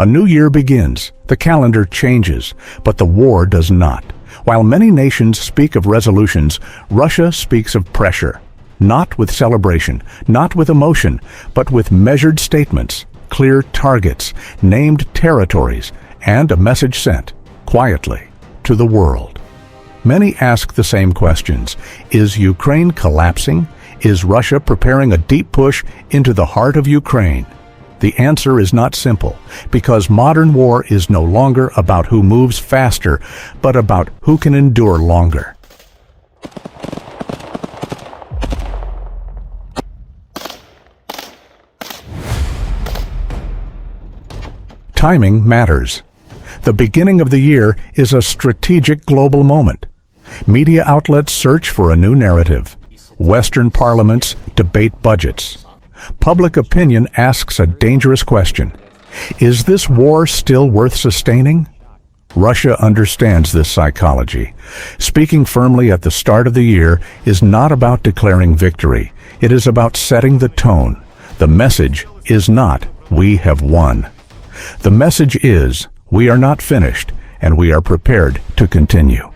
A new year begins, the calendar changes, but the war does not. While many nations speak of resolutions, Russia speaks of pressure. Not with celebration, not with emotion, but with measured statements, clear targets, named territories, and a message sent, quietly, to the world. Many ask the same questions. Is Ukraine collapsing? Is Russia preparing a deep push into the heart of Ukraine? The answer is not simple, because modern war is no longer about who moves faster, but about who can endure longer. Timing matters. The beginning of the year is a strategic global moment. Media outlets search for a new narrative. Western parliaments debate budgets. Public opinion asks a dangerous question. Is this war still worth sustaining? Russia understands this psychology. Speaking firmly at the start of the year is not about declaring victory. It is about setting the tone. The message is not, "We have won." The message is, "We are not finished, and we are prepared to continue."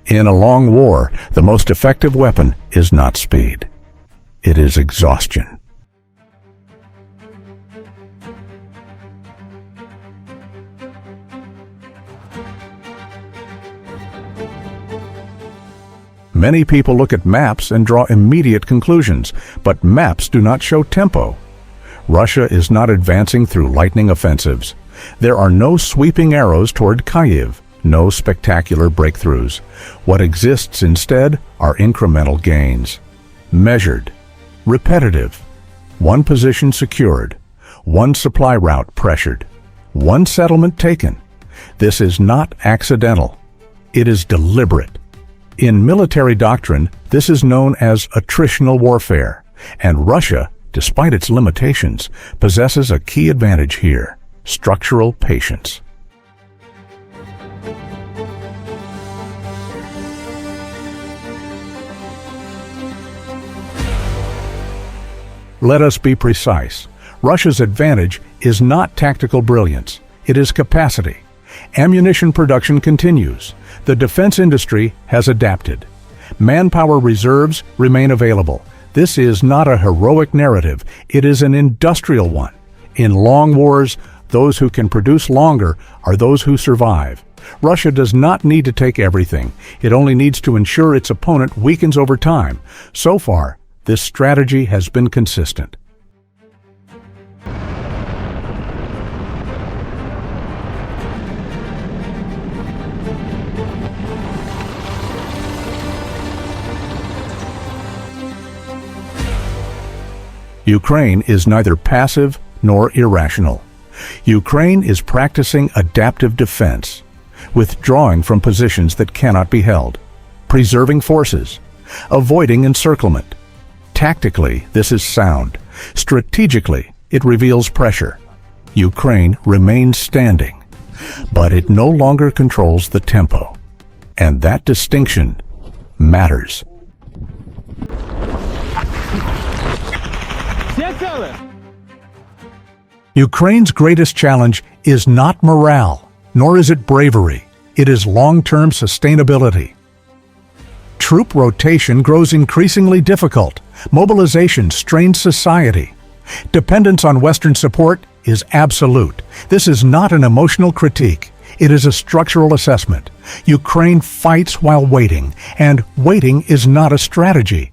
In a long war, the most effective weapon is not speed. It is exhaustion. Many people look at maps and draw immediate conclusions, but maps do not show tempo. Russia is not advancing through lightning offensives. There are no sweeping arrows toward Kyiv, no spectacular breakthroughs. What exists instead are incremental gains. Measured, repetitive, one position secured, one supply route pressured, one settlement taken. This is not accidental. It is deliberate. In military doctrine, this is known as attritional warfare, and Russia, despite its limitations, possesses a key advantage here: structural patience. Let us be precise. Russia's advantage is not tactical brilliance. It is capacity. Ammunition production continues. The defense industry has adapted. Manpower reserves remain available. This is not a heroic narrative. It is an industrial one. In long wars, those who can produce longer are those who survive. Russia does not need to take everything. It only needs to ensure its opponent weakens over time. So far, this strategy has been consistent. Ukraine is neither passive nor irrational. Ukraine is practicing adaptive defense, withdrawing from positions that cannot be held, preserving forces, avoiding encirclement. Tactically, this is sound. Strategically, it reveals pressure. Ukraine remains standing, but it no longer controls the tempo. And that distinction matters. Ukraine's greatest challenge is not morale, nor is it bravery. It is long-term sustainability. Troop rotation grows increasingly difficult. Mobilization strains society. Dependence on Western support is absolute. This is not an emotional critique. It is a structural assessment. Ukraine fights while waiting, and waiting is not a strategy.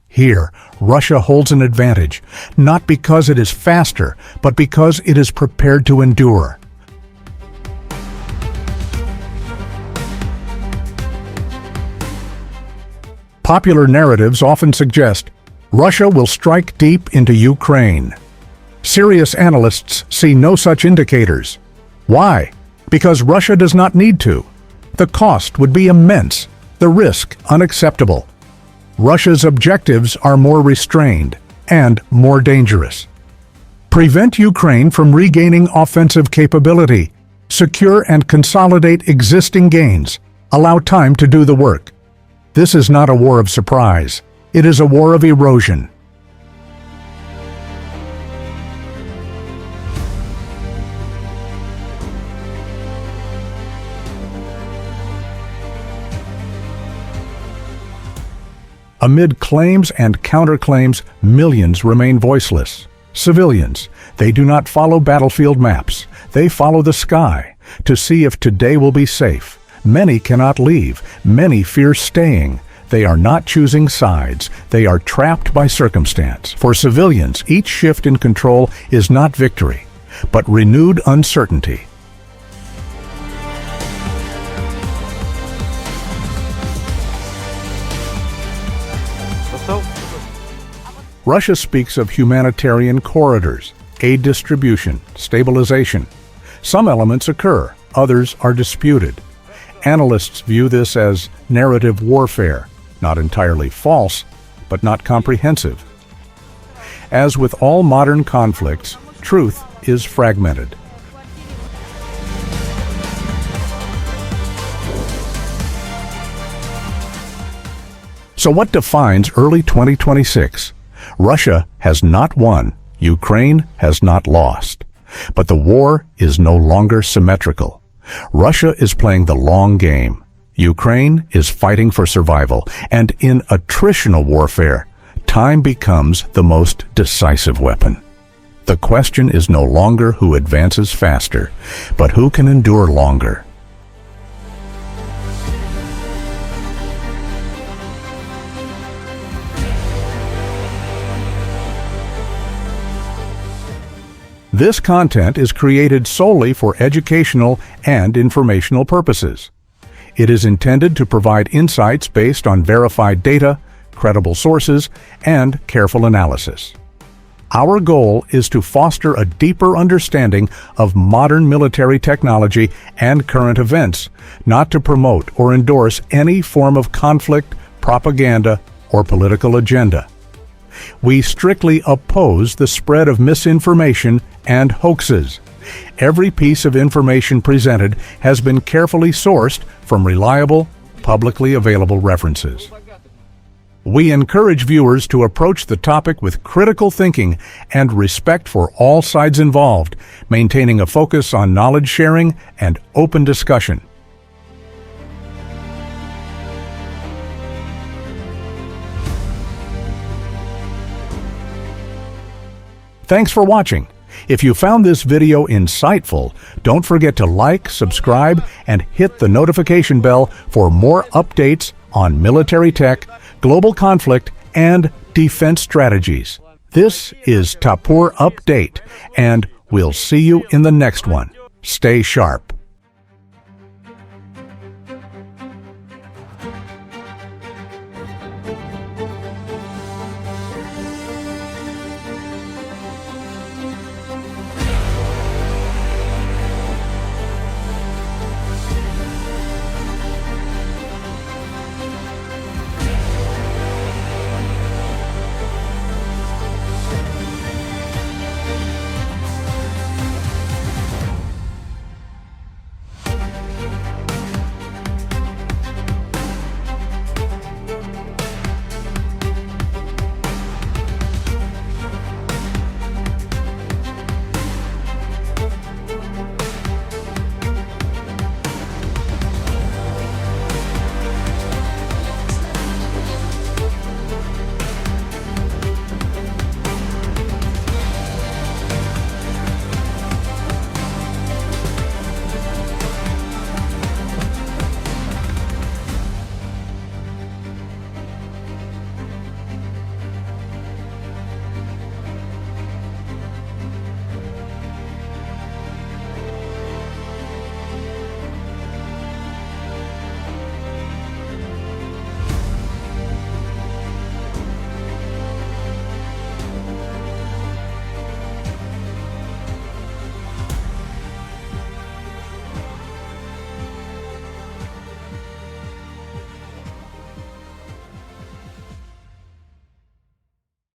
Here, Russia holds an advantage, not because it is faster, but because it is prepared to endure. Popular narratives often suggest Russia will strike deep into Ukraine. Serious analysts see no such indicators. Why? Because Russia does not need to. The cost would be immense, the risk unacceptable. Russia's objectives are more restrained and more dangerous. Prevent Ukraine from regaining offensive capability. Secure and consolidate existing gains. Allow time to do the work. This is not a war of surprise. It is a war of erosion. Amid claims and counterclaims, millions remain voiceless. Civilians, they do not follow battlefield maps. They follow the sky to see if today will be safe. Many cannot leave. Many fear staying. They are not choosing sides. They are trapped by circumstance. For civilians, each shift in control is not victory, but renewed uncertainty. Russia speaks of humanitarian corridors, aid distribution, stabilization. Some elements occur, others are disputed. Analysts view this as narrative warfare, not entirely false, but not comprehensive. As with all modern conflicts, truth is fragmented. So what defines early 2026? Russia has not won, Ukraine has not lost. But the war is no longer symmetrical. Russia is playing the long game. Ukraine is fighting for survival. And in attritional warfare, time becomes the most decisive weapon. The question is no longer who advances faster, but who can endure longer. This content is created solely for educational and informational purposes. It is intended to provide insights based on verified data, credible sources, and careful analysis. Our goal is to foster a deeper understanding of modern military technology and current events, not to promote or endorse any form of conflict, propaganda, or political agenda. We strictly oppose the spread of misinformation and hoaxes. Every piece of information presented has been carefully sourced from reliable, publicly available references. We encourage viewers to approach the topic with critical thinking and respect for all sides involved, maintaining a focus on knowledge sharing and open discussion. Thanks for watching. If you found this video insightful, don't forget to like, subscribe, and hit the notification bell for more updates on military tech, global conflict, and defense strategies. This is Tapur Update, and we'll see you in the next one. Stay sharp.